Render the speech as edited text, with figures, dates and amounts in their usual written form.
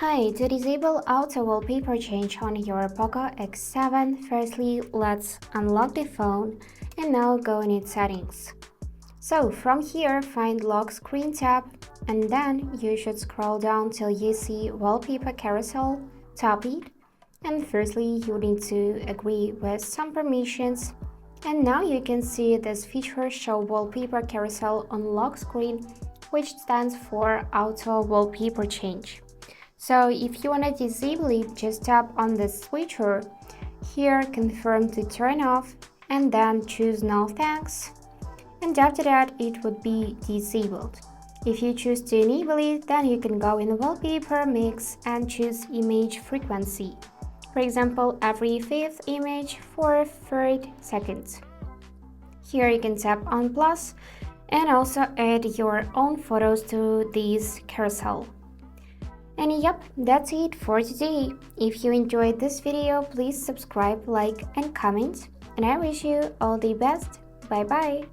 Hi, to disable auto wallpaper change on your Poco X7, firstly let's unlock the phone and now go in its settings. So from here find lock screen tab and then you should scroll down till you see Wallpaper Carousel, tap it, and firstly you need to agree with some permissions. And now you can see this feature show Wallpaper Carousel on lock screen, which stands for auto wallpaper change. So if you want to disable it, just tap on the switcher. Here confirm to turn off and then choose no thanks. And after that it would be disabled. If you choose to enable it, then you can go in wallpaper mix and choose image frequency. For example, every 5th image for 30 seconds. Here you can tap on plus and also add your own photos to this carousel. And yep, that's it for today. If you enjoyed this video, please subscribe, like and comment. And I wish you all the best. Bye bye.